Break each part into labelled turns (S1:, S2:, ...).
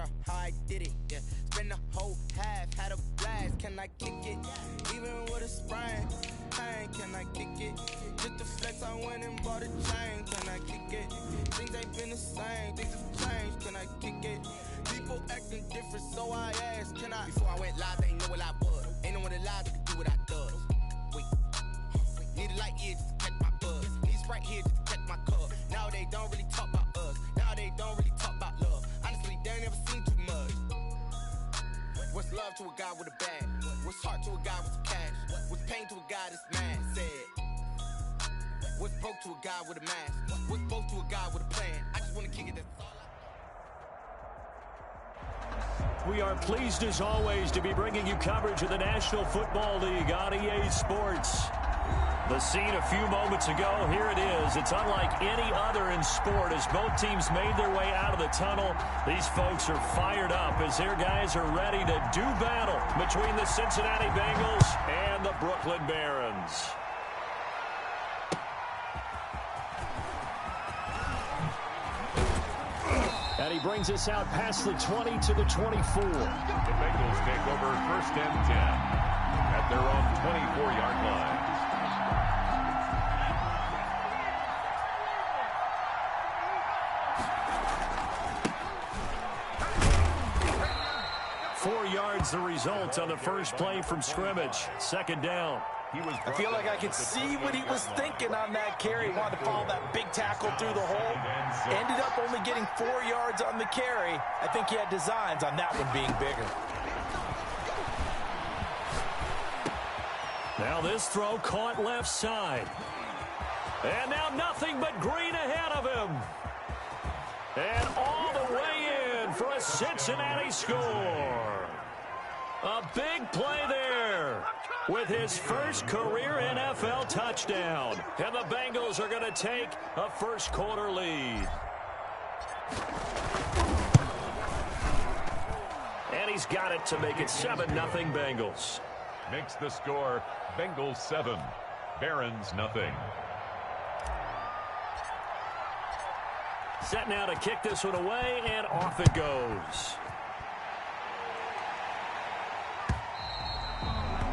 S1: of how I did it, yeah. Spend the whole half, had a blast, can I kick it? Even with a sprain, pain, can I kick it? Just to flex, I went and bought a chain, can I kick it? Things ain't been the same, things have changed, can I kick it? People acting different, so I asked, can I? Before I went live, they ain't know what I was. Ain't no one alive that could do what I does. Wait, need a light here just to catch my buzz. Need Sprite here just to catch my cup. Now they don't really talk about us. Now they don't really talk about love. Honestly, they ain't never seen too much. What's love to a guy with a bag? What's heart to a guy with some cash? What's pain to a guy that's mad? Said. What's broke to a guy with a mask? What's broke to a guy with a plan? I just wanna kick it, that's all
S2: We are pleased as always to be bringing you coverage of the National Football League on EA Sports. The scene a few moments ago, here it is. It's unlike any other in sport as both teams made their way out of the tunnel. These folks are fired up as their guys are ready to do battle between the Cincinnati Bengals and the Brooklyn Barons. And he brings us out past the 20 to the 24.
S3: The Bengals take over 1st and 10 at their own 24-yard line.
S2: The result on the first play from scrimmage. 2nd down.
S4: I feel like I could see what he was thinking on that carry. He wanted to follow that big tackle through the hole. Ended up only getting 4 yards on the carry. I think he had designs on that one being bigger.
S2: Now this throw caught left side. And now nothing but green ahead of him. And all the way in for a Cincinnati score. A big play there with his first career NFL touchdown. And the Bengals are going to take a first-quarter lead. And he's got it to make it 7-0 Bengals.
S3: Makes the score Bengals 7, Barons nothing.
S2: Set now to kick this one away, and off it goes.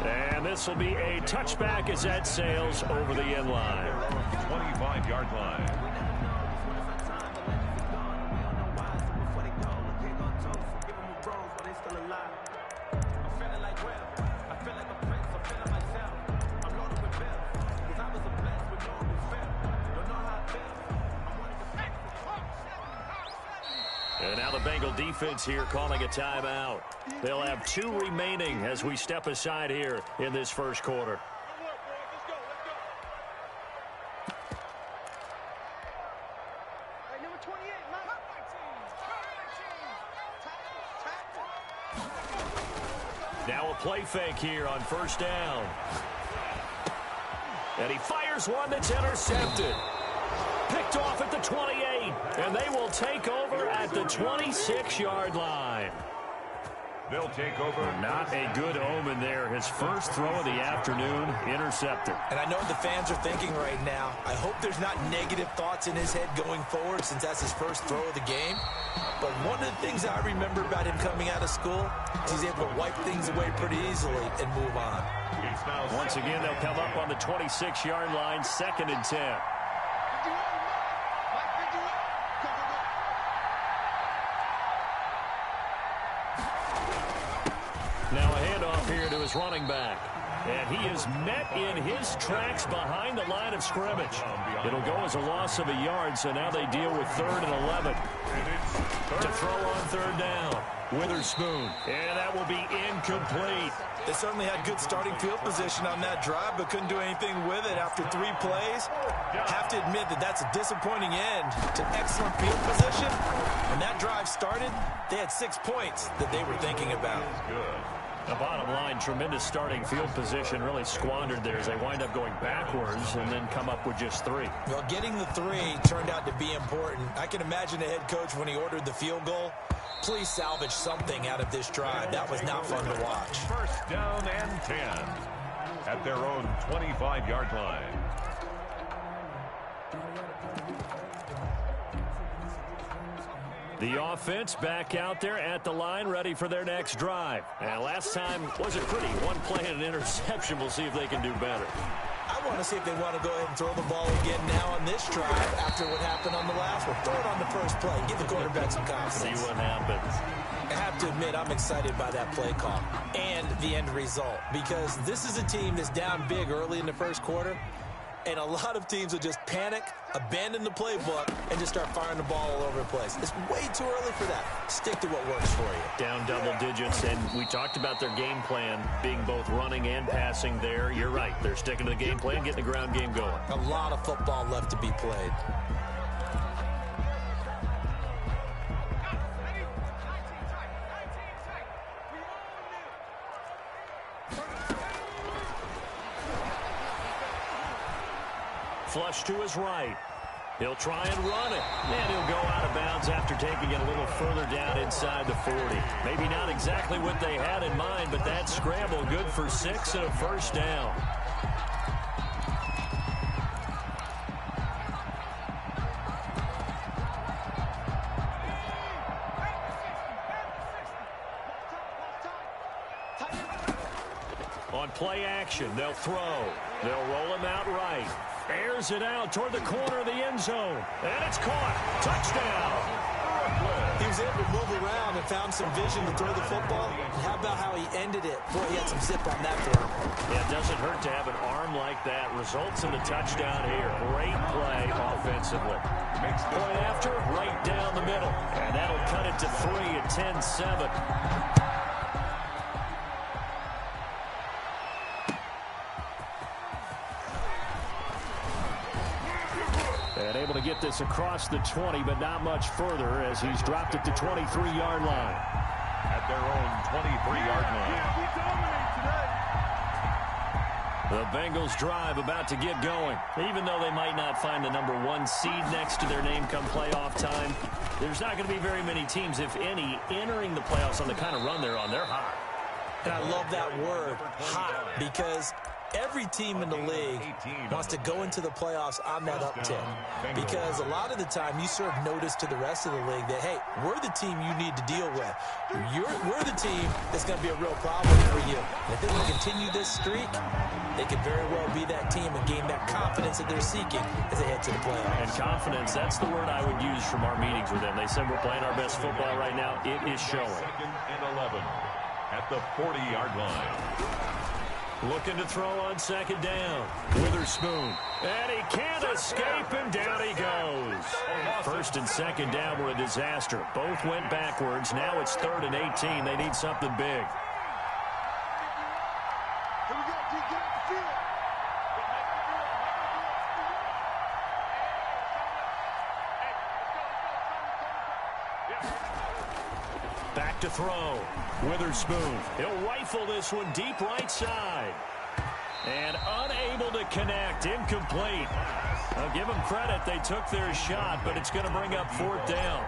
S2: And this will be a touchback as that sails over the end line.
S3: 25-yard line.
S2: And now the Bengal defense here calling a timeout. They'll have 2 remaining as we step aside here in this first quarter. Now a play fake here on 1st down. And he fires one that's intercepted. Picked off at the 28, and they will take over at the 26-yard line.
S3: They'll take over.
S2: Not a good omen there. His first throw of the afternoon, intercepted.
S4: And I know the fans are thinking right now, I hope there's not negative thoughts in his head going forward since that's his first throw of the game. But one of the things I remember about him coming out of school is he's able to wipe things away pretty easily and move on.
S2: Once again, they'll come up on the 26-yard line, 2nd and 10. Now a handoff here to his running back. And he is met in his tracks behind the line of scrimmage. It'll go as a loss of a yard, so now they deal with 3rd and 11. To throw on 3rd down. Witherspoon. And that will be incomplete.
S4: They certainly had good starting field position on that drive, but couldn't do anything with it after 3 plays. Have to admit that that's a disappointing end to excellent field position. When that drive started, they had 6 points that they were thinking about.
S2: The bottom line, tremendous starting field position, really squandered there as they wind up going backwards and then come up with just 3.
S4: Well, getting the 3 turned out to be important. I can imagine the head coach when he ordered the field goal. Please salvage something out of this drive. That was not fun to watch.
S3: 1st down and 10 at their own 25-yard line.
S2: The offense back out there at the line, ready for their next drive. And last time wasn't pretty. One play and an interception. We'll see if they can do better.
S4: I want to see if they want to go ahead and throw the ball again now on this drive after what happened on the last one. Throw it on the first play. Give the quarterback some confidence.
S2: See what happens.
S4: I have to admit, I'm excited by that play call and the end result because this is a team that's down big early in the first quarter, and a lot of teams will just panic, abandon the playbook, and just start firing the ball all over the place. It's way too early for that. Stick to what works for you.
S2: Down double digits, and we talked about their game plan being both running and passing there. You're right. They're sticking to the game plan, getting the ground game going.
S4: A lot of football left to be played.
S2: Flush to his right. He'll try and run it. And he'll go out of bounds after taking it a little further down inside the 40. Maybe not exactly what they had in mind, but that scramble good for 6 and a first down. On play action, they'll throw. They'll roll him out right. Airs it out toward the corner of the end zone. And it's caught. Touchdown.
S4: He was able to move around and found some vision to throw the football. How about how he ended it? Boy, he had some zip on that throw.
S2: Yeah, it doesn't hurt to have an arm like that. Results in the touchdown here. Great play offensively. Point after, right down the middle. And that'll cut it to 3 at 10-7. And able to get this across the 20, but not much further as he's dropped it to 23-yard line.
S3: At their own 23-yard line.
S2: The Bengals drive about to get going. Even though they might not find the #1 seed next to their name come playoff time, there's not going to be very many teams, if any, entering the playoffs on the kind of run they're on. They're hot.
S4: And I love that word, hot, because every team in the league wants to go into the playoffs on that uptick, because a lot of the time you serve notice to the rest of the league that, hey, we're the team you need to deal with. We're the team that's going to be a real problem for you. And if they can continue this streak, they could very well be that team and gain that confidence that they're seeking as they head to the playoffs.
S2: And confidence, that's the word I would use from our meetings with them. They said we're playing our best football right now. It is showing.
S3: 2nd and 11 at the 40-yard line.
S2: Looking to throw on 2nd down. Witherspoon. And he can't escape, and down he goes. 1st and 2nd down were a disaster. Both went backwards. Now it's 3rd and 18. They need something big. Back to throw. Witherspoon. He'll rifle this one deep right side. And unable to connect. Incomplete. I'll give them credit. They took their shot, but it's going to bring up 4th down.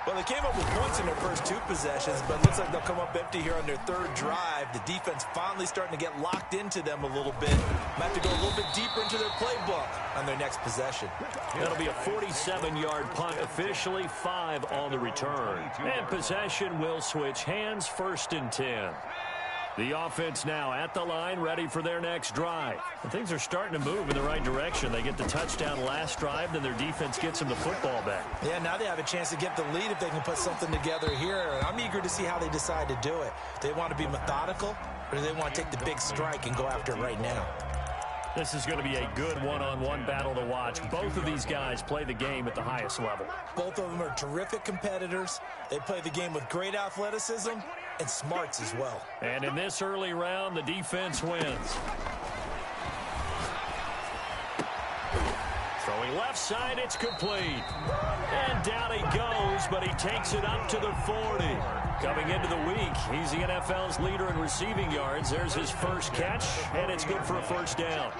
S4: Well, they came up with points in their first 2 possessions, but it looks like they'll come up empty here on their 3rd drive. The defense finally starting to get locked into them a little bit. Might have to go a little bit deeper into their playbook on their next possession.
S2: That'll be a 47-yard punt, officially 5 on the return. And possession will switch hands, 1st and 10. The offense now at the line, ready for their next drive. And things are starting to move in the right direction. They get the touchdown last drive, then their defense gets them the football back.
S4: Yeah, now they have a chance to get the lead if they can put something together here. And I'm eager to see how they decide to do it. Do they want to be methodical, or do they want to take the big strike and go after it right now?
S2: This is going to be a good one-on-one battle to watch. Both of these guys play the game at the highest level.
S4: Both of them are terrific competitors. They play the game with great athleticism and smarts as well.
S2: And in this early round, the defense wins. Throwing left side, it's complete. And down he goes, but he takes it up to the 40. Coming into the week, he's the NFL's leader in receiving yards. There's his first catch, and it's good for a 1st down.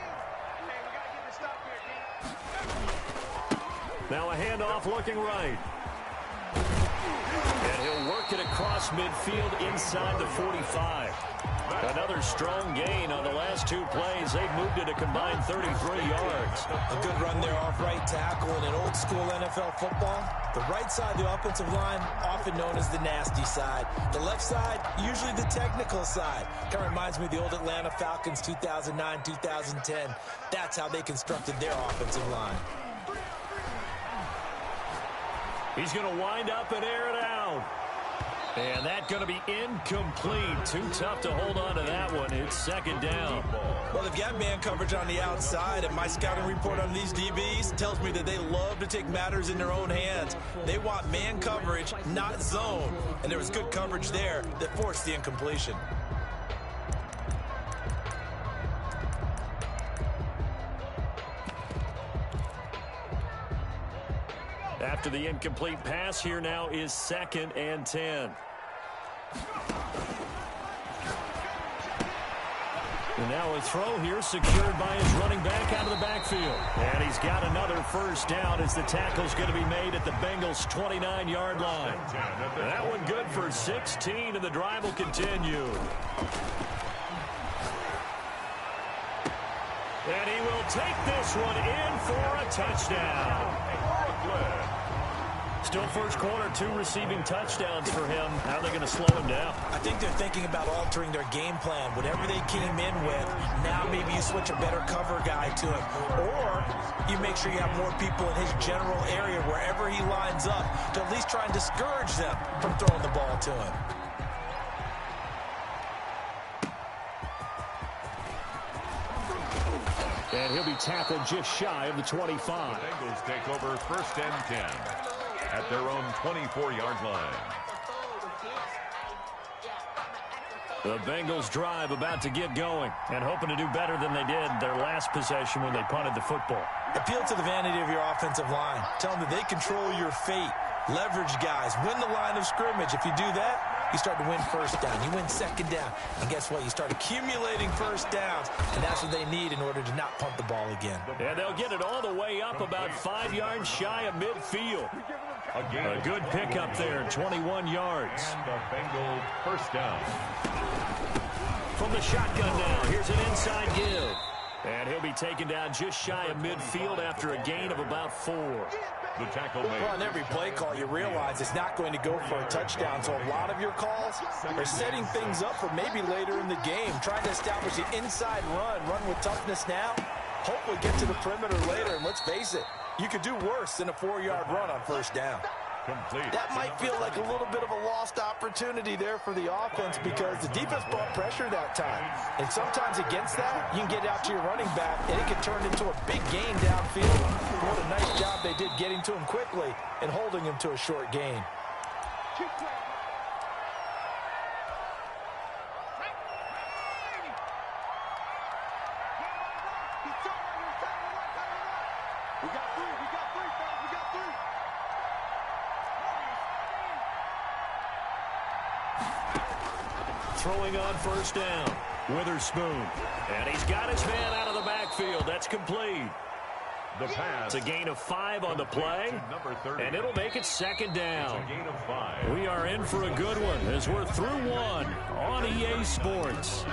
S2: Now a handoff looking right. And he'll work work it across midfield inside the 45. Another strong gain on the last 2 plays. They've moved it a combined 33 yards.
S4: A good run there off right tackle in an old-school NFL football. The right side of the offensive line, often known as the nasty side. The left side, usually the technical side. Kind of reminds me of the old Atlanta Falcons 2009, 2010. That's how they constructed their offensive line.
S2: He's going to wind up and air it out. And that's going to be incomplete. Too tough to hold on to that one. It's second down.
S4: Well, they've got man coverage on the outside, and my scouting report on these DBs tells me that they love to take matters in their own hands. They want man coverage, not zone. And there was good coverage there that forced the incompletion.
S2: After the incomplete pass, here now is 2nd and 10. And now a throw here secured by his running back out of the backfield. And he's got another first down as the tackle's going to be made at the Bengals' 29-yard line. That one good for 16, and the drive will continue. And he will take this one in for a touchdown. Still first quarter, 2 receiving touchdowns for him. How are they going to slow him down?
S4: I think they're thinking about altering their game plan. Whatever they came in with, now maybe you switch a better cover guy to him. Or you make sure you have more people in his general area wherever he lines up to at least try and discourage them from throwing the ball to him.
S2: And he'll be tackled just shy of the 25.
S3: The Bengals take over 1st and 10 at their own 24-yard line.
S2: The Bengals drive about to get going and hoping to do better than they did their last possession when they punted the football.
S4: Appeal to the vanity of your offensive line. Tell them that they control your fate. Leverage guys. Win the line of scrimmage. If you do that, you start to win first down. You win second down. And guess what? You start accumulating first downs. And that's what they need in order to not punt the ball again.
S2: And they'll get it all the way up about 5 yards shy of midfield. A good pickup there, 21 yards.
S3: And the Bengals first down.
S2: From the shotgun now, here's an inside give. And he'll be taken down just shy of midfield after a gain of about 4.
S3: The tackle made.
S4: Well, on every play call, you realize it's not going to go for a touchdown. So a lot of your calls are setting things up for maybe later in the game, trying to establish the inside run with toughness now, hopefully get to the perimeter later. And let's face it, you could do worse than a 4-yard run on first down.
S3: Complete.
S4: That might feel like a little bit of a lost opportunity there for the offense because the defense brought pressure that time. And sometimes against that, you can get out to your running back, and it can turn into a big gain downfield. What a nice job they did getting to him quickly and holding him to a short gain.
S2: Throwing on first down, Witherspoon. And he's got his man out of the backfield. That's complete.
S3: The pass.
S2: It's a gain of 5 on the play, and it'll make it second down.
S3: It's a gain of 5.
S2: We are in for a good one as we're through 1 on EA Sports.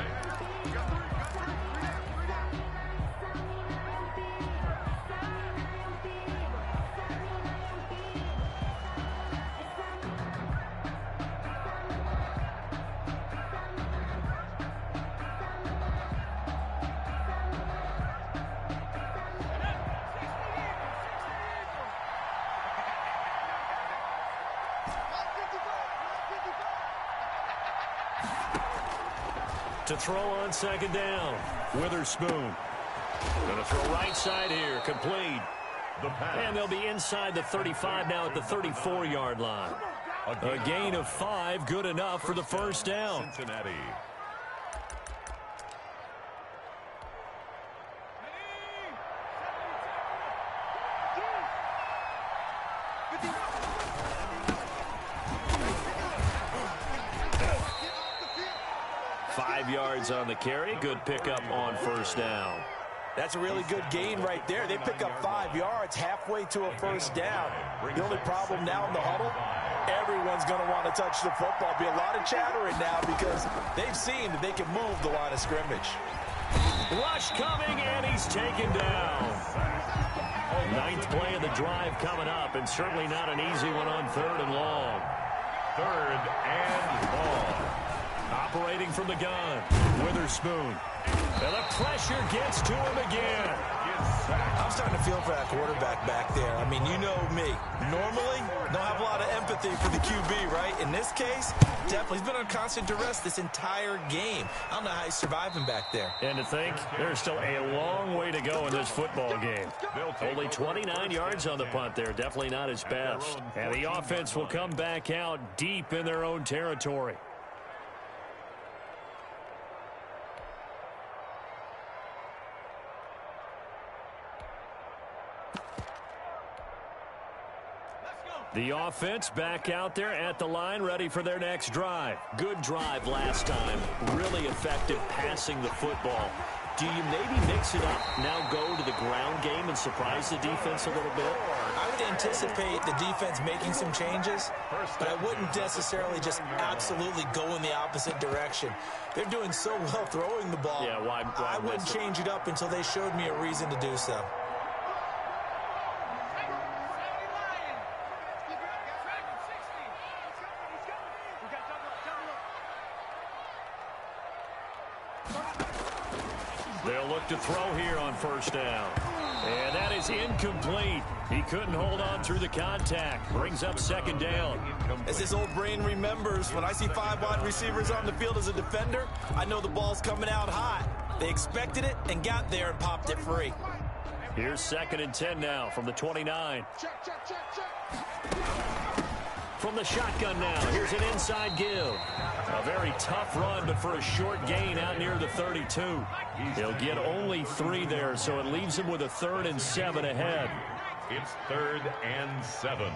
S2: To throw on second down, Witherspoon. Going to throw right side here, complete.
S3: The pass.
S2: And they'll be inside the 35 now at the 34-yard line. A gain of 5, good enough for the first down.
S3: Cincinnati.
S2: Yards on the carry. Good pickup on first down.
S4: That's a really good gain right there. They pick up 5 yards halfway to a first down. The only problem now in the huddle, everyone's going to want to touch the football. Be a lot of chatter right now because they've seen that they can move the line of scrimmage.
S2: Rush coming, and he's taken down. Ninth play of the drive coming up, and certainly not an easy one on 3rd and long.
S3: 3rd and long.
S2: Operating from the gun, Witherspoon. And the pressure gets to him again.
S4: I'm starting to feel for that quarterback back there. I mean, you know me. Normally, don't have a lot of empathy for the QB, right? In this case, definitely. He's been on constant duress this entire game. I don't know how he's surviving back there.
S2: And to think, there's still a long way to go in this football game. Only 29 yards on the punt there. Definitely not his best. And the offense will come back out deep in their own territory. The offense back out there at the line, ready for their next drive. Good drive last time. Really effective passing the football. Do you maybe mix it up, now go to the ground game and surprise the defense a little bit?
S4: I would anticipate the defense making some changes, but I wouldn't necessarily just absolutely go in the opposite direction. They're doing so well throwing the ball.
S2: Yeah, why
S4: I wouldn't change it up until they showed me a reason to do so.
S2: They'll look to throw here on 1st down. And that is incomplete. He couldn't hold on through the contact. Brings up 2nd down.
S4: As this old brain remembers, when I see 5 wide receivers on the field as a defender, I know the ball's coming out hot. They expected it and got there and popped it free.
S2: Here's 2nd and 10 now from the 29. From the shotgun now, here's an inside give. A very tough run, but for a short gain out near the 32. He'll get only 3 there, so it leaves him with a 3rd and 7 ahead.
S3: It's 3rd and 7.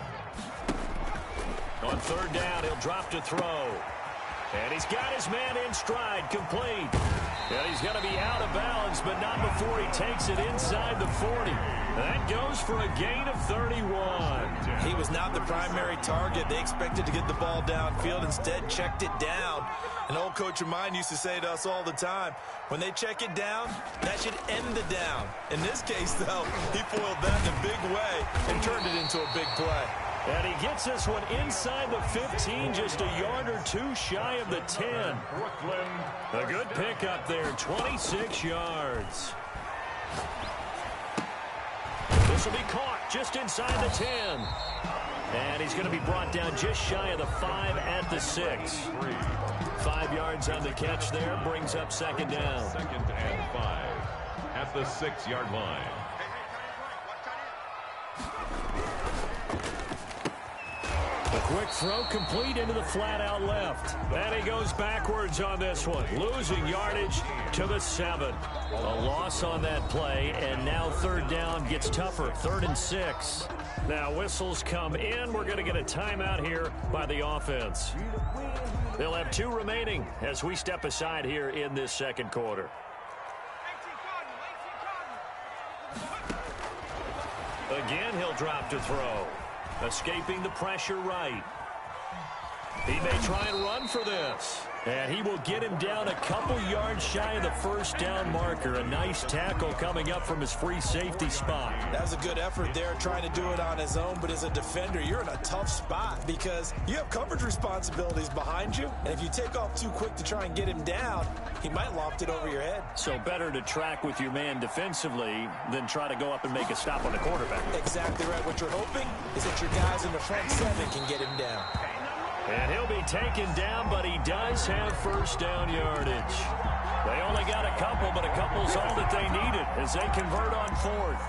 S2: On 3rd down, he'll drop to throw. And he's got his man in stride, complete. And he's going to be out of bounds, but not before he takes it inside the 40. That goes for a gain of 31.
S4: He was not the primary target. They expected to get the ball downfield, instead checked it down. An old coach of mine used to say to us all the time, when they check it down, that should end the down. In this case, though, he foiled that in a big way and turned it into a big play.
S2: And he gets this one inside the 15, just a yard or 2 shy of the 10. A good pickup there, 26 yards. This will be caught just inside the 10. And he's going to be brought down just shy of the 5 at the 6. 5 yards on the catch there, brings up 2nd down.
S3: 2nd and 5 at the 6-yard line.
S2: A quick throw complete into the flat out left. And he goes backwards on this one, losing yardage to the 7. A loss on that play, and now 3rd down gets tougher, 3rd and 6. Now whistles come in. We're going to get a timeout here by the offense. They'll have 2 remaining as we step aside here in this 2nd quarter. Again, he'll drop to throw. Escaping the pressure right. He may try and run for this. And he will get him down a couple yards shy of the 1st down marker. A nice tackle coming up from his free safety spot.
S4: That was a good effort there, trying to do it on his own. But as a defender, you're in a tough spot because you have coverage responsibilities behind you. And if you take off too quick to try and get him down, he might loft it over your head.
S2: So better to track with your man defensively than try to go up and make a stop on the quarterback.
S4: Exactly right. What you're hoping is that your guys in the front 7 can get him down.
S2: And he'll be taken down, but he does have 1st down yardage. They only got a couple, but a couple's all that they needed as they convert on 4th.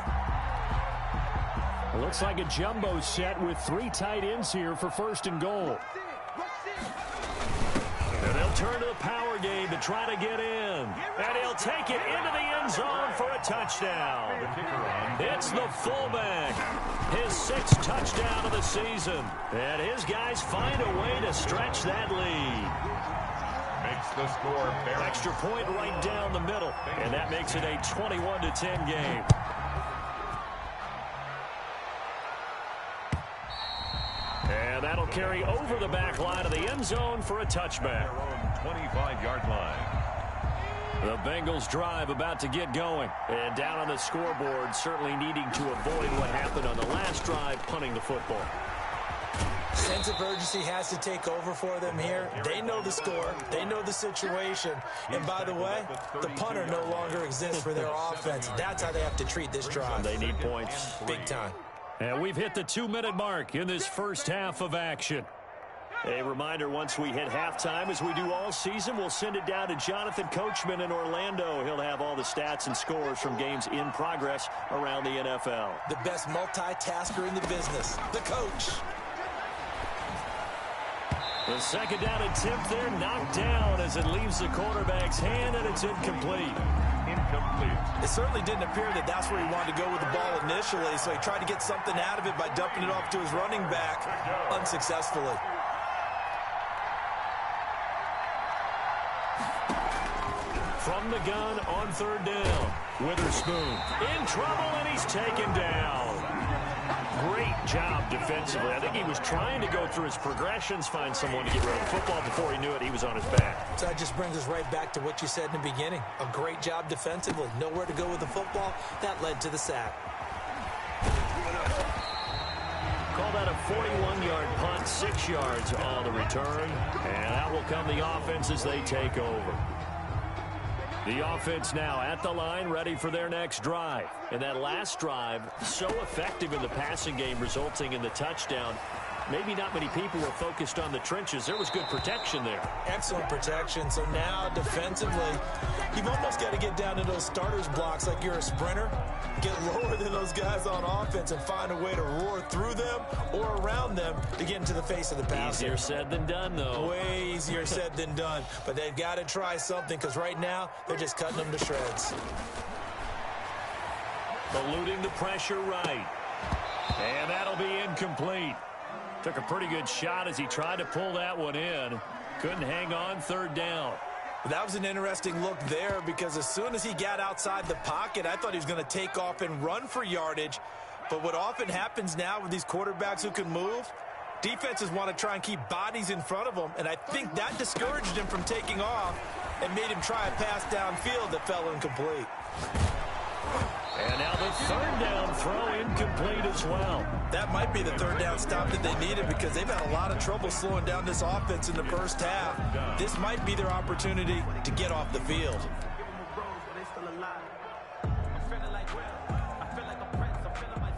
S2: It looks like a jumbo set with 3 tight ends here for 1st and goal. And they'll turn to the power game to try to get in. And he'll take it into the end zone for a touchdown. It's the fullback. His 6th touchdown of the season. And his guys find a way to stretch that lead.
S3: Makes the score.
S2: Extra point right down the middle. And that makes it a 21-10 game. And that'll carry over the back line of the end zone for a touchback.
S3: 25-yard line.
S2: The Bengals drive about to get going. And down on the scoreboard, certainly needing to avoid what happened on the last drive, punting the football.
S4: Sense of urgency has to take over for them here. They know the score. They know the situation. And by the way, the punter no longer exists for their offense. That's how they have to treat this drive.
S2: They need points.
S4: Big time.
S2: And we've hit the 2-minute mark in this first half of action. A reminder, once we hit halftime, as we do all season, we'll send it down to Jonathan Coachman in Orlando. He'll have all the stats and scores from games in progress around the NFL.
S4: The best multitasker in the business, the coach.
S2: The second down attempt there knocked down as it leaves the quarterback's hand, and it's incomplete.
S4: It certainly didn't appear that that's where he wanted to go with the ball initially, so he tried to get something out of it by dumping it off to his running back unsuccessfully.
S2: From the gun on third down, Witherspoon in trouble, and he's taken down. Great job defensively. I think he was trying to go through his progressions, find someone to get rid of the football. Before he knew it, he was on his back.
S4: So that just brings us right back to what you said in the beginning. A great job defensively. Nowhere to go with the football. That led to the sack.
S2: Call that a 41-yard punt, 6 yards on the return. And out will come the offense as they take over. The offense now at the line, ready for their next drive. And that last drive, so effective in the passing game, resulting in the touchdown. Maybe not many people were focused on the trenches. There was good protection there.
S4: Excellent protection. So now defensively, you've almost got to get down to those starters blocks like you're a sprinter. Get lower than those guys on offense and find a way to roar through them or around them to get into the face of the passer.
S2: Easier said than done, though.
S4: Way easier said than done. But they've got to try something because right now they're just cutting them to shreds.
S2: Eluding the pressure right. And that'll be incomplete. Took a pretty good shot as he tried to pull that one in. Couldn't hang on third down.
S4: That was an interesting look there because as soon as he got outside the pocket, I thought he was going to take off and run for yardage. But what often happens now with these quarterbacks who can move, defenses want to try and keep bodies in front of them, and I think that discouraged him from taking off and made him try a pass downfield that fell incomplete.
S2: And now the third down throw incomplete as well.
S4: That might be the third down stop that they needed because they've had a lot of trouble slowing down this offense in the first half. This might be their opportunity to get off the field.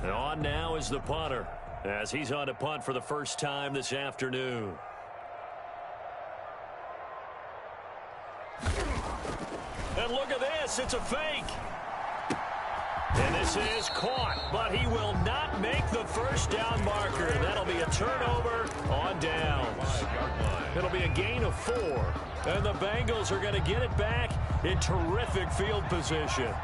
S2: And on now is the punter as he's on to punt for the first time this afternoon. And look at this, it's a fake. And this is caught, but he will not make the first down marker. That'll be a turnover on downs. It'll be a gain of 4. And the Bengals are going to get it back in terrific field position.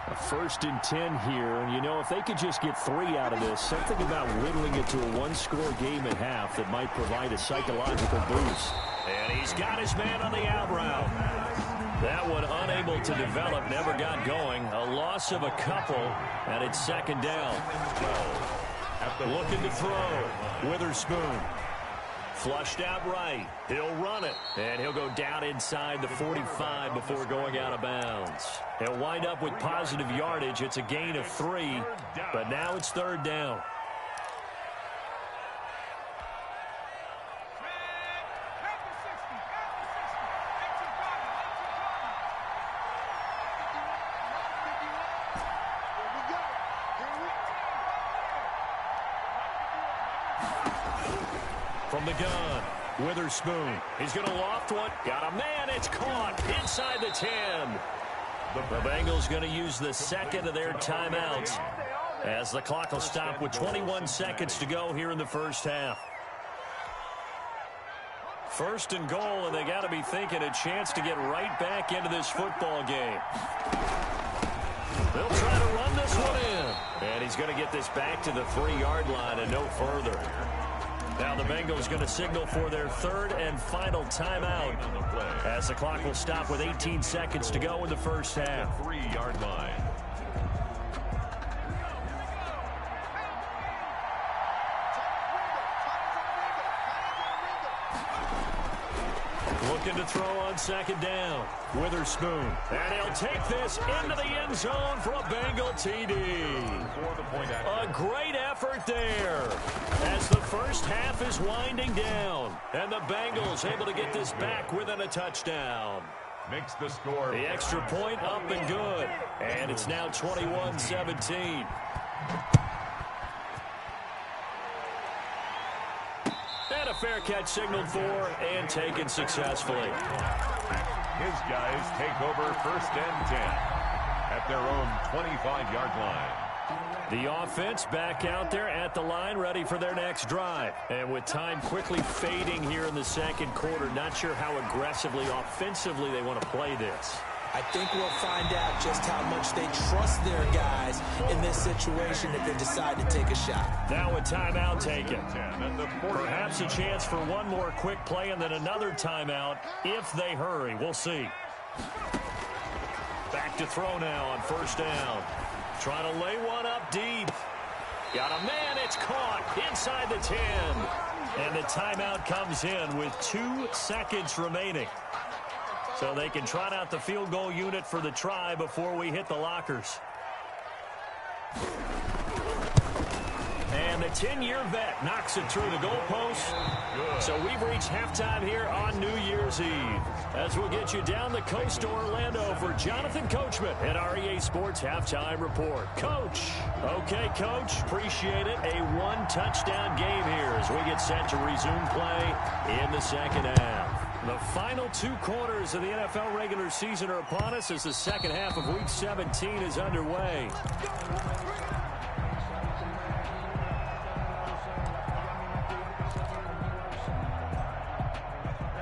S2: A 1st and 10 here, and you know, if they could just get 3 out of this, something about whittling it to a 1-score game at half that might provide a psychological boost. And he's got his man on the out route. That one unable to develop, never got going. A loss of a couple, and it's second down. Looking to throw. Witherspoon. Flushed out right. He'll run it, and he'll go down inside the 45 before going out of bounds. He'll wind up with positive yardage. It's a gain of 3, but now it's third down. From the gun, Witherspoon. He's going to loft one. Got a man. It's caught inside the 10. The Bengals going to use the second of their timeouts as the clock will stop with 21 seconds to go here in the first half. 1st and goal, and they got to be thinking a chance to get right back into this football game. They'll try to run this one in. And he's going to get this back to the 3-yard line and no further. Now the Bengals going to signal for their 3rd and final timeout as the clock will stop with 18 seconds to go in the first half.
S3: 3-yard line.
S2: Looking to throw on second down. Witherspoon. And he'll take this into the end zone for a Bengal TD. A great effort there as the first half is winding down. And the Bengals able to get this back within a touchdown.
S3: Makes the score.
S2: The extra point up and good. And it's now 21-17. And a fair catch signaled for and taken successfully.
S3: His guys take over first and 10 at their own 25-yard line.
S2: The offense back out there at the line, ready for their next drive. And with time quickly fading here in the second quarter, not sure how aggressively, offensively they want to play this.
S4: I think we'll find out just how much they trust their guys in this situation if they decide to take a shot.
S2: Now a timeout taken. Perhaps a chance for one more quick play and then another timeout if they hurry. We'll see. Back to throw now on first down. Trying to lay one up deep. Got a man. It's caught inside the 10. And the timeout comes in with 2 seconds remaining. So they can trot out the field goal unit for the try before we hit the lockers. And the 10-year vet knocks it through the goalpost. So we've reached halftime here on New Year's Eve. As we'll get you down the coast to Orlando for Jonathan Coachman at REA Sports Halftime Report. Coach. Okay, Coach. Appreciate it. A one-touchdown game here as we get set to resume play in the second half. The final 2 quarters of the NFL regular season are upon us as the second half of Week 17 is underway.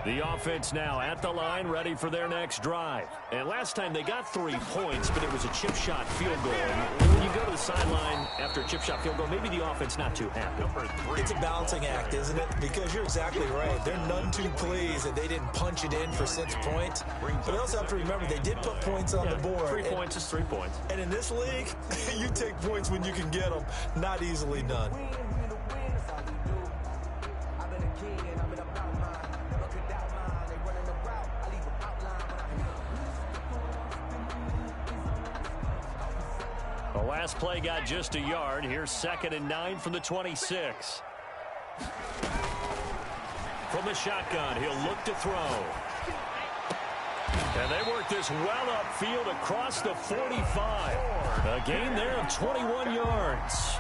S2: The offense now at the line, ready for their next drive. And last time they got 3 points, but it was a chip shot field goal. And when you go to the sideline after a chip shot field goal, maybe the offense not too happy.
S4: It's a balancing act, isn't it? Because you're exactly right. They're none too pleased that they didn't punch it in for 6 points. But they also have to remember they did put points on the board.
S2: 3 points is 3 points.
S4: And in this league, you take points when you can get them. Not easily done.
S2: The last play got just a yard. Here's 2nd and 9 from the 26. From the shotgun, he'll look to throw. And they work this well upfield across the 45. A gain there of 21 yards.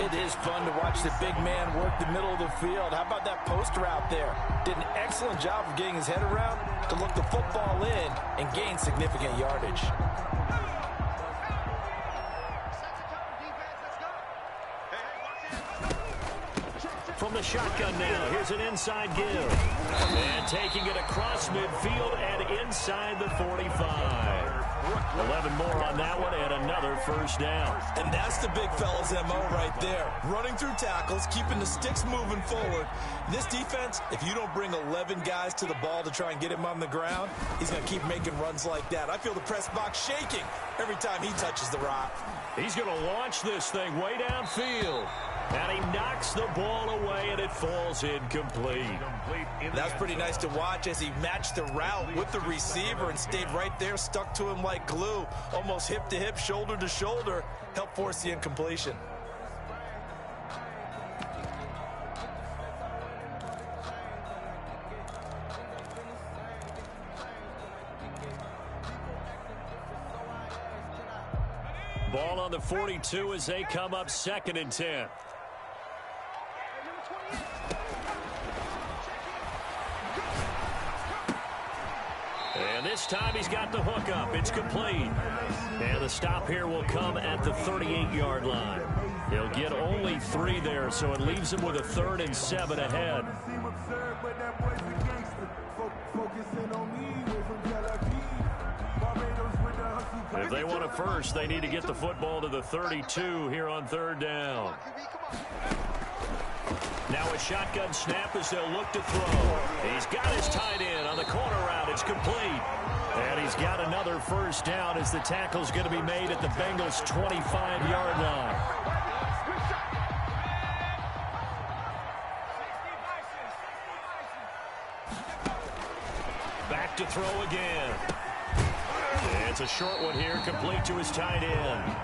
S4: It is fun to watch the big man work the middle of the field. How about that post route there? Did an excellent job of getting his head around to look the football in and gain significant yardage.
S2: From the shotgun now, here's an inside give. And taking it across midfield and inside the 45. 11 more on that one and another first down.
S4: And that's the big fella's MO right there. Running through tackles, keeping the sticks moving forward. This defense, if you don't bring 11 guys to the ball to try and get him on the ground, he's going to keep making runs like that. I feel the press box shaking every time he touches the rock.
S2: He's going to launch this thing way downfield. And he knocks the ball away, and it falls incomplete.
S4: That's pretty nice to watch as he matched the route with the receiver and stayed right there, stuck to him like glue, almost hip to hip, shoulder to shoulder, helped force the incompletion.
S2: Ball on the 42 as they come up 2nd and 10. And this time he's got the hook up. It's complete. And the stop here will come at the 38-yard line. He'll get only 3 there, so it leaves him with a 3rd and 7 ahead. If they want a first, they need to get the football to the 32 here on 3rd down. Now a shotgun snap as they'll look to throw. He's got his tight end on the corner route. It's complete. And he's got another first down as the tackle's going to be made at the Bengals' 25-yard line. to throw again. It's a short one here, complete to his tight end.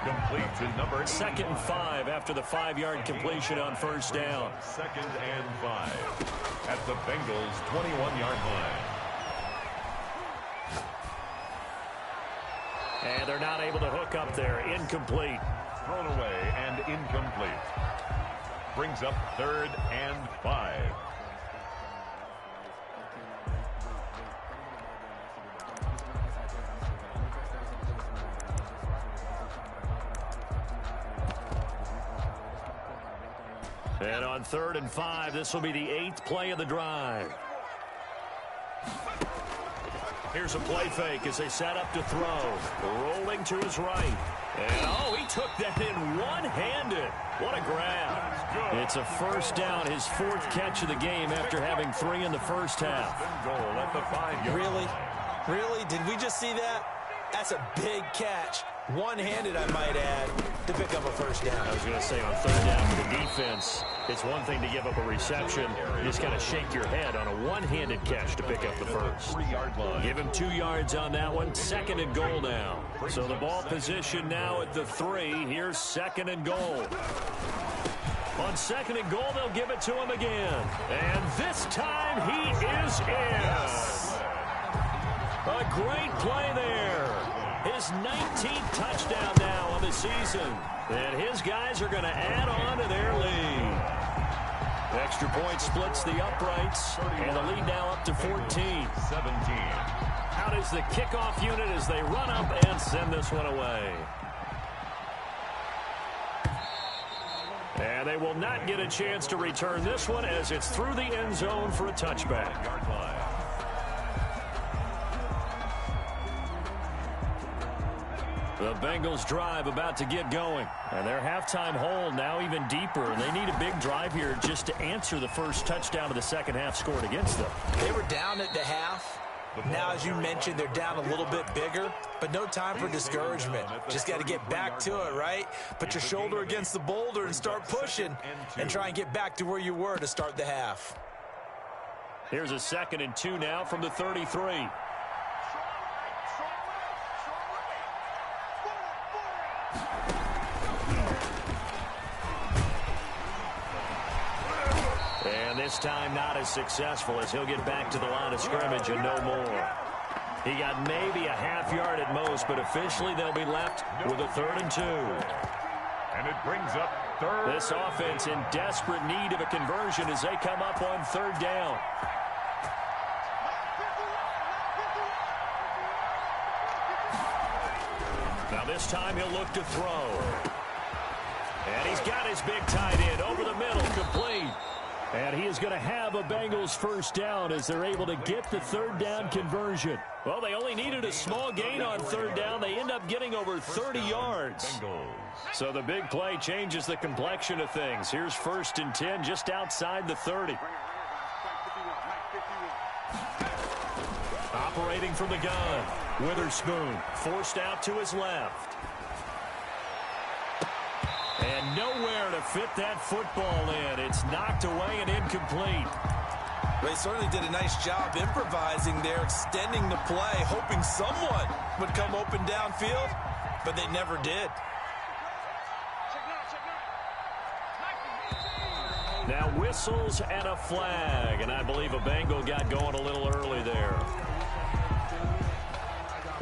S3: Complete to number
S2: 2nd and 5 after the 5-yard completion on first down.
S3: 2nd and 5 at the Bengals' 21-yard line.
S2: And they're not able to hook up there. Incomplete.
S3: Thrown away and incomplete. Brings up 3rd and 5.
S2: And on 3rd and 5, this will be the 8th play of the drive. Here's a play fake as they set up to throw. Rolling to his right. And, oh, he took that in one-handed. What a grab. It's a first down, his 4th catch of the game after having 3 in the first half.
S3: Goal at the 5-yard line.
S4: Really? Did we just see that? That's a big catch. One-handed, I might add, to pick up a first down.
S2: I was going to say on 3rd down for the defense, it's one thing to give up a reception. You just got to shake your head on a one-handed catch to pick up the first.
S3: 3-yard line.
S2: Give him 2 yards on that one. 2nd and goal now. So the ball position now at the 3. Here's 2nd and goal. On 2nd and goal, they'll give it to him again. And this time he is in. A great play there. His 19th touchdown now of the season. And his guys are going to add on to their lead. Extra point splits the uprights. And the lead now up to 14.
S3: 17.
S2: Out is the kickoff unit as they run up and send this one away. And they will not get a chance to return this one as it's through the end zone for a touchback.
S3: Yard line.
S2: The Bengals drive about to get going. And their halftime hole now even deeper. And they need a big drive here just to answer the first touchdown of the second half scored against them.
S4: They were down at the half. Now, as you mentioned, they're down a little bit bigger, but no time for discouragement. Just got to get back to it, right? Put your shoulder against the boulder and start pushing and try and get back to where you were to start the half.
S2: Here's a 2nd and 2 now from the 33. And this time not as successful as he'll get back to the line of scrimmage and no more. He got maybe a half yard at most, but officially they'll be left with a 3rd and 2.
S3: And it brings up 3rd.
S2: This offense in desperate need of a conversion as they come up on 3rd down. Now this time he'll look to throw. And he's got his big tight end over the middle, complete. And he is going to have a Bengals first down as they're able to get the 3rd down conversion. Well, they only needed a small gain on 3rd down. They end up getting over 30 yards. So the big play changes the complexion of things. Here's 1st and 10 just outside the 30. Operating from the gun. Witherspoon forced out to his left. And nowhere to fit that football in. It's knocked away and incomplete.
S4: They certainly did a nice job improvising there, extending the play, hoping someone would come open downfield, but they never did.
S2: Now whistles and a flag, and I believe a Bengal got going a little early there.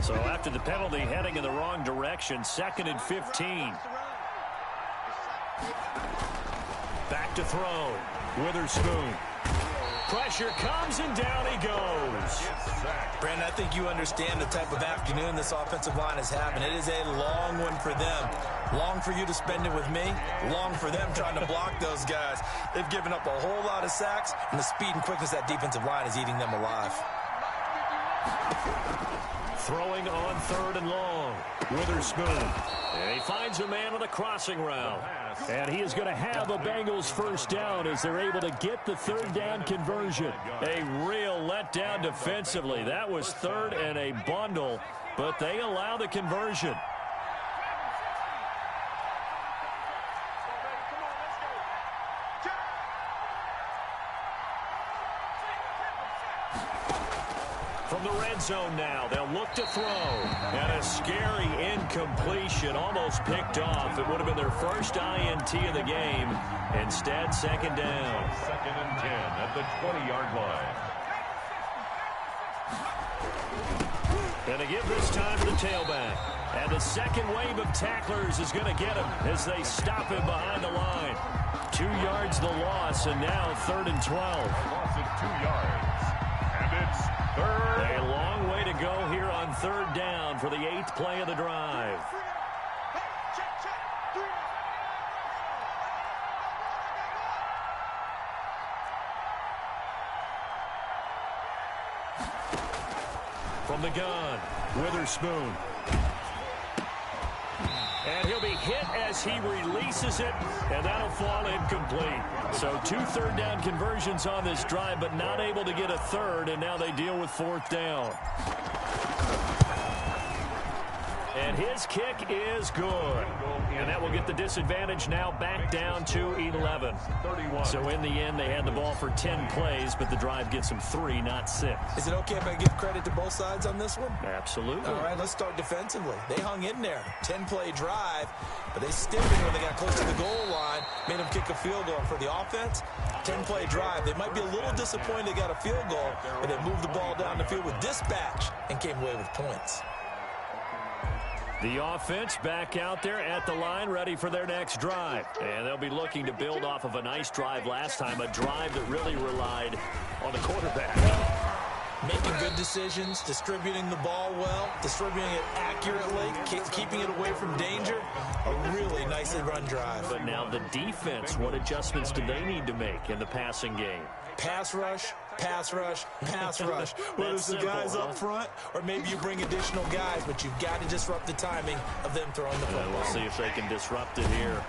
S2: So after the penalty, heading in the wrong direction, 2nd and 15. Back to throw. Witherspoon. Pressure comes, and down he goes.
S4: Brandon, I think you understand the type of afternoon this offensive line is having. It is a long one for them. Long for you to spend it with me. Long for them trying to block those guys. They've given up a whole lot of sacks, and the speed and quickness of that defensive line is eating them alive.
S2: Throwing on 3rd and long. Witherspoon. And he finds a man on the crossing route. And he is going to have a Bengals first down as they're able to get the 3rd down conversion. A real letdown defensively. That was 3rd and a bundle, but they allow the conversion. From the red zone now, they'll look to throw. And a scary incompletion, almost picked off. It would have been their first INT of the game. Instead, second down.
S3: 2nd and 10 at the 20-yard line.
S2: And they give this time to the tailback. And the second wave of tacklers is going to get him as they stop him behind the line. 2 yards the loss, and now 3rd and 12.
S3: Loss of 2 yards. And it's 3rd.
S2: A long way to go here on 3rd down for the 8th play of the drive. From the gun, Witherspoon. And he'll be hit as he releases it, and that'll fall incomplete. So 2 third down conversions on this drive, but not able to get a third, and now they deal with 4th down. And his kick is good. And that will get the disadvantage now back down to 11.
S3: 31.
S2: So in the end, they had the ball for 10 plays, but the drive gets them 3, not 6.
S4: Is it okay if I give credit to both sides on this one?
S2: Absolutely.
S4: All right, let's start defensively. They hung in there. 10-play drive, but they stiffened when they got close to the goal line, made them kick a field goal. For the offense, 10-play drive. They might be a little disappointed they got a field goal, but they moved the ball down the field with dispatch and came away with points.
S2: The offense back out there at the line, ready for their next drive. And they'll be looking to build off of a nice drive last time, a drive that really relied on the quarterback.
S4: Making good decisions, distributing the ball well, distributing it accurately, keeping it away from danger. A really nicely run drive.
S2: But now the defense, what adjustments do they need to make in the passing game?
S4: Pass rush, pass rush, pass rush. Whether it's the guys up front or maybe you bring additional guys, but you've got to disrupt the timing of them throwing the football.
S2: We'll see if they can disrupt it here.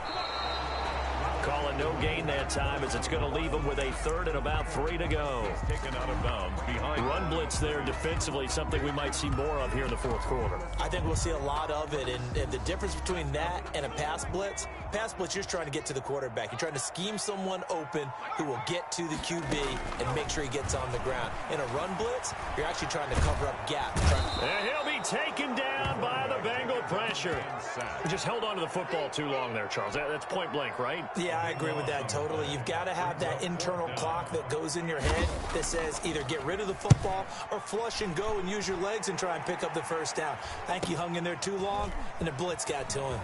S2: Call it no gain that time as it's going to leave them with a 3rd and about 3 to go.
S3: Taken out of bounds behind.
S2: Run blitz there defensively, something we might see more of here in the 4th quarter.
S4: I think we'll see a lot of it, and the difference between that and a pass blitz, you're just trying to get to the quarterback. You're trying to scheme someone open who will get to the QB and make sure he gets on the ground. In a run blitz, you're actually trying to cover up gaps.
S2: And he'll be taken down by the Bengal pressure. We just held on to the football too long there, Charles. That's point blank, right?
S4: Yeah, I agree with that totally. You've got to have that internal clock that goes in your head that says either get rid of the football or flush and go and use your legs and try and pick up the 1st down. I think he hung in there too long, and the blitz got to him.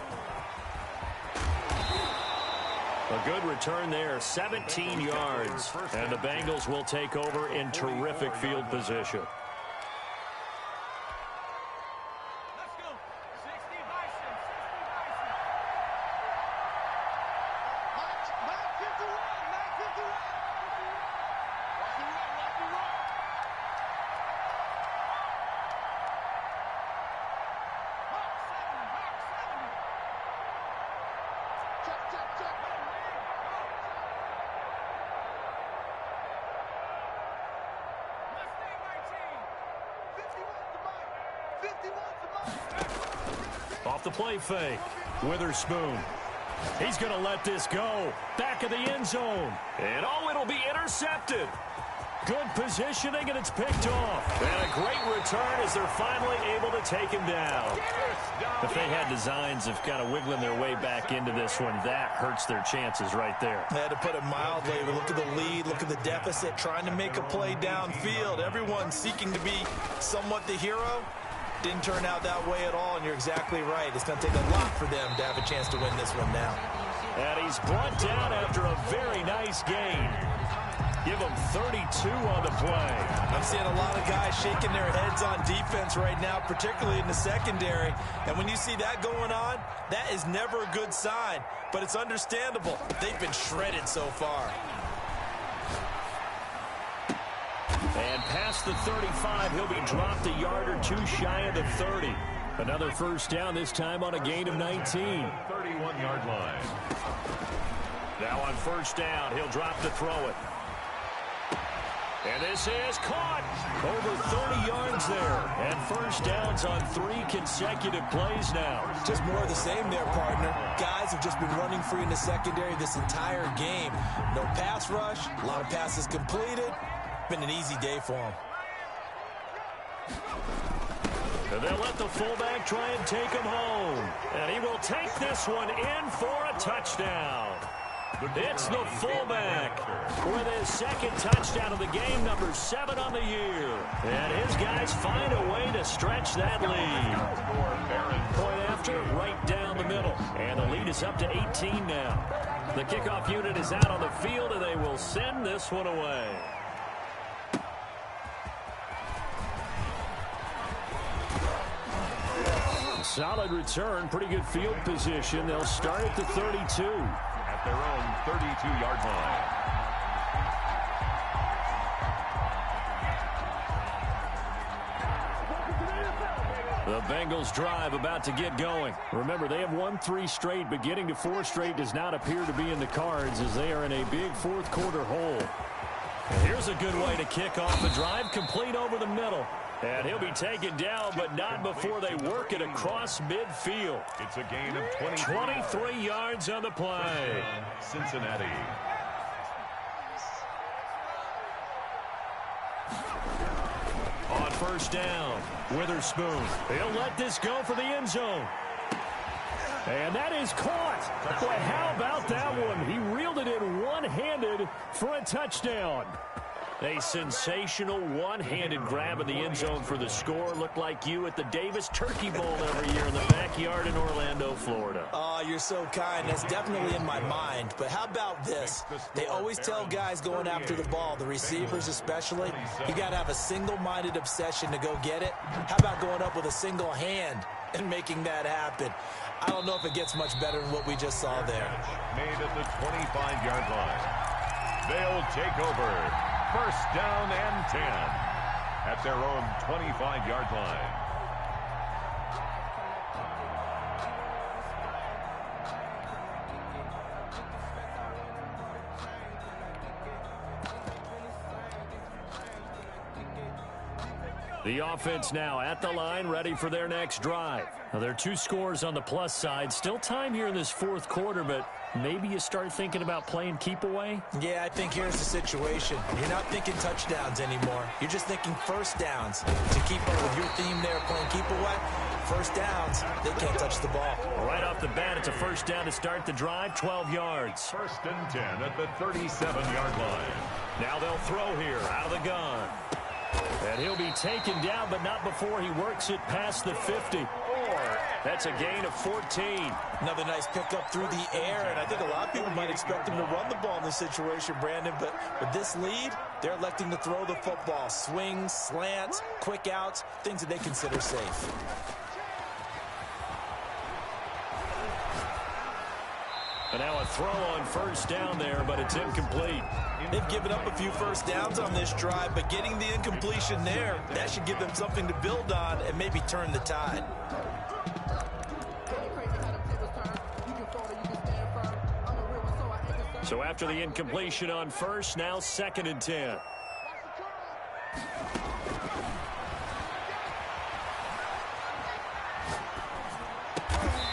S2: A good return there, 17 yards. And the Bengals will take over in terrific field position. Off the play fake, Witherspoon. He's going to let this go. Back of the end zone. And it'll be intercepted. Good positioning, and it's picked off. And a great return as they're finally able to take him down. If they had designs of kind of wiggling their way back into this one, that hurts their chances right there.
S4: They had to put it mildly. Look at the lead, look at the deficit, trying to make a play downfield. Everyone seeking to be somewhat the hero. Didn't turn out that way at all, and you're exactly right. It's going to take a lot for them to have a chance to win this one now.
S2: And he's brought down after a very nice gain. Give him 32 on the play.
S4: I'm seeing a lot of guys shaking their heads on defense right now, particularly in the secondary. And when you see that going on, that is never a good sign. But it's understandable. They've been shredded so far.
S2: And past the 35, he'll be dropped a yard or two shy of the 30. Another 1st down, this time on a gain of 19.
S3: 31-yard line.
S2: Now on 1st down, he'll drop to throw it. And this is caught. Over 30 yards there. And 1st downs on 3 consecutive plays now.
S4: Just more of the same there, partner. Guys have just been running free in the secondary this entire game. No pass rush, a lot of passes completed. Been an easy day for them.
S2: And they'll let the fullback try and take him home. And he will take this one in for a touchdown. It's the fullback with his second touchdown of the game, number 7 on the year. And his guys find a way to stretch that lead. Point after, right down the middle. And the lead is up to 18 now. The kickoff unit is out on the field, and they will send this one away. Solid return, pretty good field position. They'll start at the 32.
S3: At their own 32-yard line.
S2: The Bengals drive about to get going. Remember, they have won 3 straight, but getting to 4 straight does not appear to be in the cards as they are in a big fourth quarter hole. And here's a good way to kick off the drive, complete over the middle. And he'll be taken down, but not before they work it across midfield.
S3: It's a gain of
S2: 23 yards on the play.
S3: Cincinnati.
S2: On first down, Witherspoon. He'll let this go for the end zone. And that is caught. Boy, how about that one? He reeled it in one-handed for a touchdown. A sensational one-handed grab in the end zone for the score. Looked like you at the Davis Turkey Bowl every year in the backyard in Orlando, Florida.
S4: Oh, you're so kind. That's definitely in my mind. But how about this? They always tell guys going after the ball, the receivers especially, you got to have a single-minded obsession to go get it. How about going up with a single hand and making that happen? I don't know if it gets much better than what we just saw there.
S3: Made at the 25-yard line. They'll take over. First down and 10 at their own 25-yard line.
S2: The offense now at the line, ready for their next drive. Now, there are 2 scores on the plus side. Still time here in this fourth quarter, but maybe you start thinking about playing keep away?
S4: Yeah, I think here's the situation. You're not thinking touchdowns anymore. You're just thinking first downs. To keep up with your theme there, playing keep away, first downs, they can't touch the ball.
S2: Right off the bat, it's a first down to start the drive, 12 yards.
S3: First and 10 at the 37-yard line.
S2: Now they'll throw here out of the gun. And he'll be taken down, but not before he works it past the 50. That's a gain of 14.
S4: Another nice pickup through the air, and I think a lot of people might expect him to run the ball in this situation, Brandon, but with this lead, they're electing to throw the football. Swings, slants, quick outs, things that they consider safe.
S2: And now a throw on first down there, but it's incomplete.
S4: They've given up a few first downs on this drive, but getting the incompletion there, that should give them something to build on and maybe turn the tide.
S2: So after the incompletion on first, now second and 10.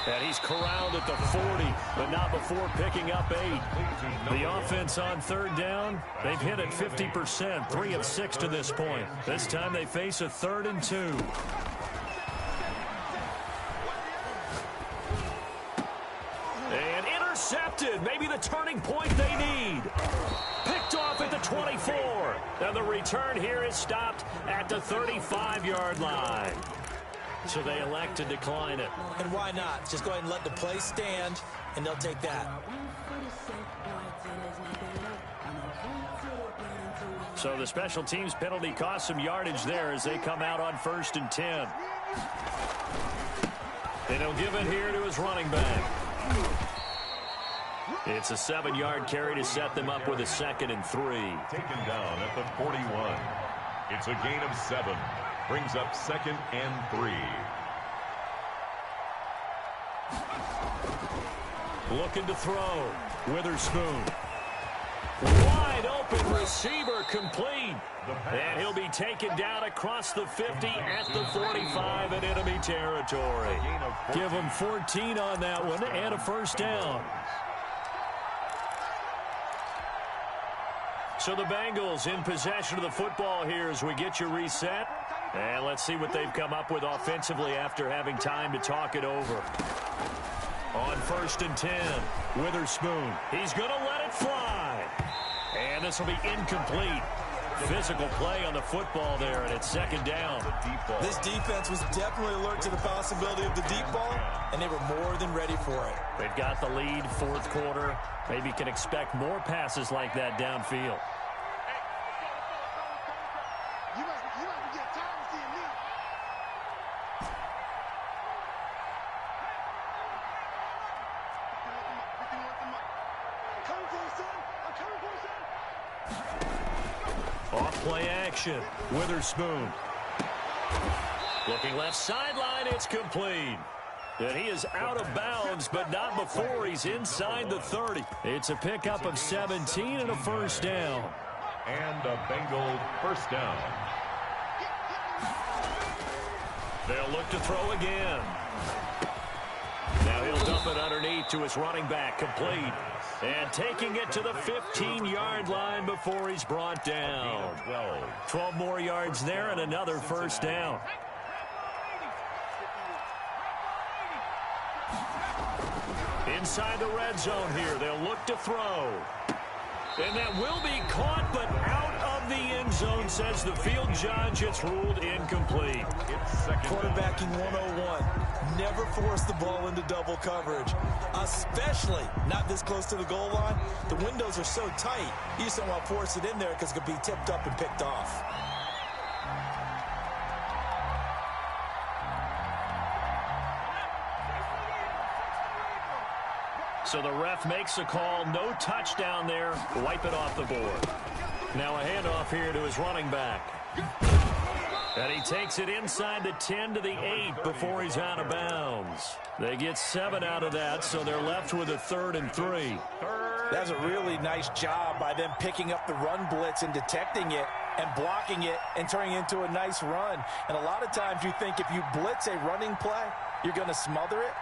S2: And he's corralled at the 40, but not before picking up 8. The offense on third down, they've hit it 50%, 3 of 6 to this point. This time they face a 3rd and 2. And intercepted, maybe the turning point they need. Picked off at the 24. And the return here is stopped at the 35-yard line. So they elect to decline it.
S4: And why not? Just go ahead and let the play stand, and they'll take that.
S2: So the special teams penalty cost some yardage there as they come out on first and 10. And he'll give it here to his running back. It's a 7-yard carry to set them up with a 2nd and 3.
S3: Taken down at the 41. It's a gain of 7. Brings up 2nd and 3.
S2: Looking to throw. Witherspoon. Wide open receiver complete. And he'll be taken down across the 50 at the 45 in enemy territory. Give him 14 on that one and a first down. So the Bengals in possession of the football here as we get you reset. And let's see what they've come up with offensively after having time to talk it over. On 1st and 10, Witherspoon. He's going to let it fly. And this will be incomplete. Physical play on the football there, and it's 2nd down.
S4: This defense was definitely alert to the possibility of the deep ball, and they were more than ready for it.
S2: They've got the lead, 4th quarter. Maybe can expect more passes like that downfield. Off-play action. Witherspoon. Looking left sideline, it's complete. And he is out of bounds, but not before he's inside the 30. It's a pickup of 17 and a 1st down.
S3: And a Bengal 1st down.
S2: They'll look to throw again. Now he'll dump it underneath to his running back, complete. And taking it to the 15-yard line before he's brought down. 12 more yards there and another 1st down. Inside the red zone here, they'll look to throw. And that will be caught, but out of the end zone, says the field judge. It's ruled incomplete.
S4: Quarterbacking 101. Never force the ball into double coverage, especially not this close to the goal line. The windows are so tight, you just don't want to force it in there because it could be tipped up and picked off.
S2: So the ref makes a call. No touchdown there. Wipe it off the board. Now a handoff here to his running back. And he takes it inside the 10 to the 8 before he's out of bounds. They get 7 out of that, so they're left with a 3rd and 3.
S4: That's a really nice job by them picking up the run blitz and detecting it and blocking it and turning it into a nice run. And a lot of times you think if you blitz a running play, you're going to smother it.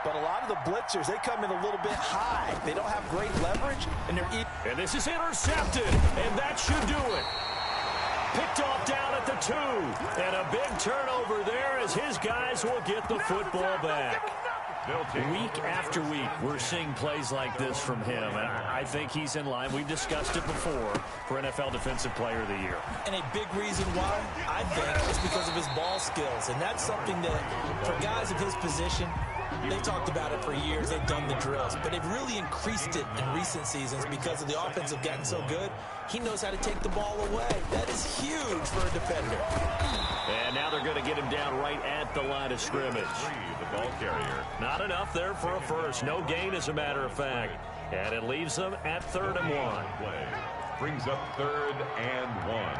S4: But a lot of the blitzers, they come in a little bit high. They don't have great leverage, and they're
S2: And this is intercepted, and that should do it. Picked off down at the 2. And a big turnover there as his guys will get the football back. Week after week, we're seeing plays like this from him, and I think he's in line. We've discussed it before for NFL Defensive Player of the Year.
S4: And a big reason why, I think, is because of his ball skills. And that's something that, for guys of his position, they've talked about it for years. They've done the drills. But they've really increased it in recent seasons because of the offense have gotten so good. He knows how to take the ball away. That is huge for a defender.
S2: And now they're going to get him down right at the line of scrimmage.
S3: The ball carrier.
S2: Not enough there for a first. No gain, as a matter of fact. And it leaves them at 3rd and 1.
S3: Play brings up 3rd and 1.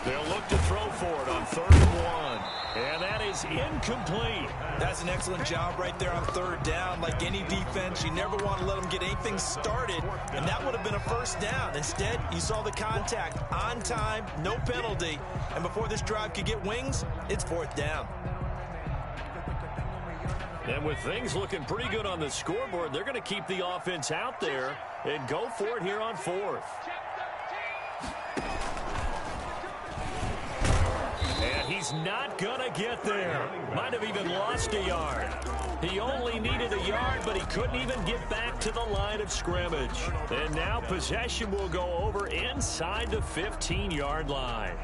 S2: They'll look to throw for it on 3rd and 1. And that is incomplete.
S4: That's an excellent job right there on 3rd down. Like any defense, you never want to let them get anything started, and that would have been a 1st down. Instead, you saw the contact on time, no penalty, and before this drive could get wings, it's 4th down.
S2: And with things looking pretty good on the scoreboard, they're going to keep the offense out there and go for it here on 4th. And he's not going to get there. Might have even lost a yard. He only needed a yard, but he couldn't even get back to the line of scrimmage. And now possession will go over inside the 15-yard line.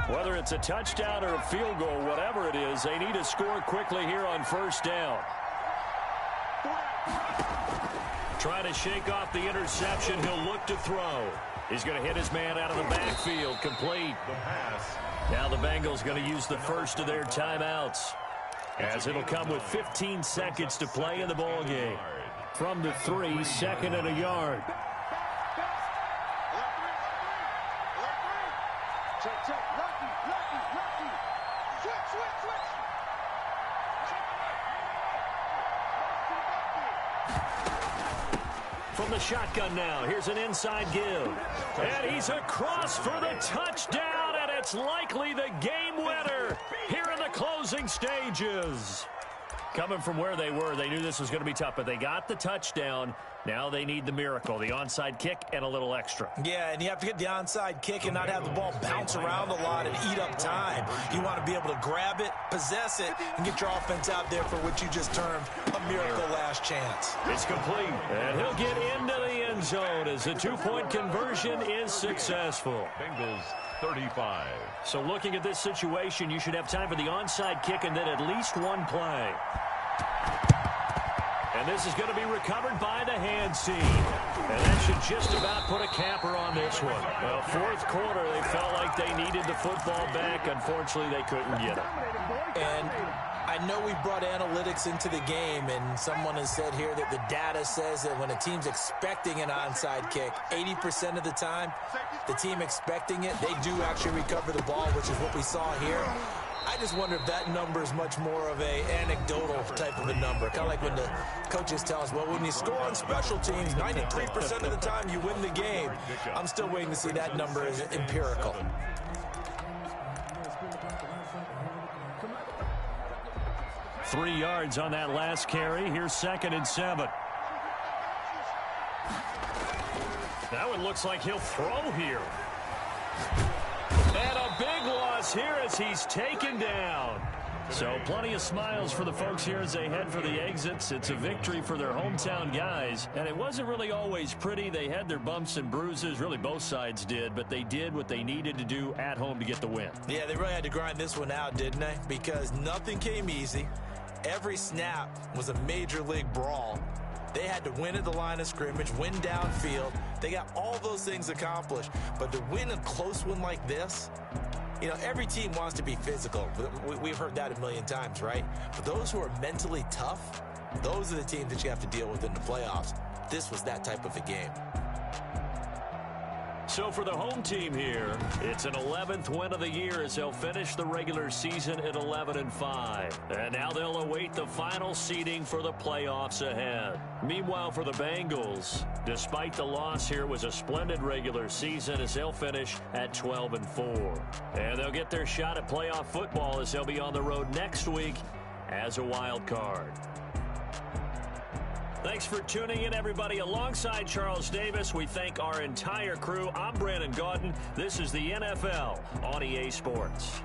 S2: Whether it's a touchdown or a field goal, whatever it is, they need to score quickly here on 1st down. Trying to shake off the interception. He'll look to throw. He's going to hit his man out of the backfield. Complete.
S3: The pass.
S2: Now the Bengals going to use the first of their timeouts, as it'll come with 15 seconds to play in the ball game. From the 3, 2nd and a yard. From the shotgun now, here's an inside give. And he's across for the touchdown, and it's likely the game winner here in the closing stages. Coming from where they were, they knew this was going to be tough, but they got the touchdown. Now they need the miracle, the onside kick and a little extra.
S4: Yeah, and you have to get the onside kick and not have the ball bounce around a lot and eat up time. You want to be able to grab it, possess it, and get your offense out there for what you just termed a miracle last chance.
S2: It's complete, and he'll get into the end zone as the two-point conversion is successful.
S3: Bengals 35.
S2: So looking at this situation, you should have time for the onside kick and then at least one play. And this is going to be recovered by the hands team. And that should just about put a capper on this one. Well, fourth quarter, they felt like they needed the football back. Unfortunately, they couldn't get it.
S4: And I know we brought analytics into the game, and someone has said here that the data says that when a team's expecting an onside kick, 80% of the time, the team expecting it, they do actually recover the ball, which is what we saw here. I just wonder if that number is much more of a anecdotal type of a number. Kind of like when the coaches tell us, well, when you score on special teams, 93% of the time you win the game. I'm still waiting to see that number as empirical.
S2: Three yards on that last carry. Here's 2nd and 7. That one looks like he'll throw here. And a big loss here as he's taken down. So plenty of smiles for the folks here as they head for the exits. It's a victory for their hometown guys. And it wasn't really always pretty. They had their bumps and bruises. Really, both sides did. But they did what they needed to do at home to get the win.
S4: Yeah, they really had to grind this one out, didn't they? Because nothing came easy. Every snap was a major league brawl. They had to win at the line of scrimmage, win downfield. They got all those things accomplished. But to win a close one like this, you know, every team wants to be physical. We've heard that a million times, right? But those who are mentally tough, those are the teams that you have to deal with in the playoffs. This was that type of a game.
S2: So for the home team here, it's an 11th win of the year as they'll finish the regular season at 11-5. And now they'll await the final seeding for the playoffs ahead. Meanwhile, for the Bengals, despite the loss here, was a splendid regular season as they'll finish at 12-4. And they'll get their shot at playoff football as they'll be on the road next week as a wild card. Thanks for tuning in, everybody. Alongside Charles Davis, we thank our entire crew. I'm Brandon Gaudin. This is the NFL on EA Sports.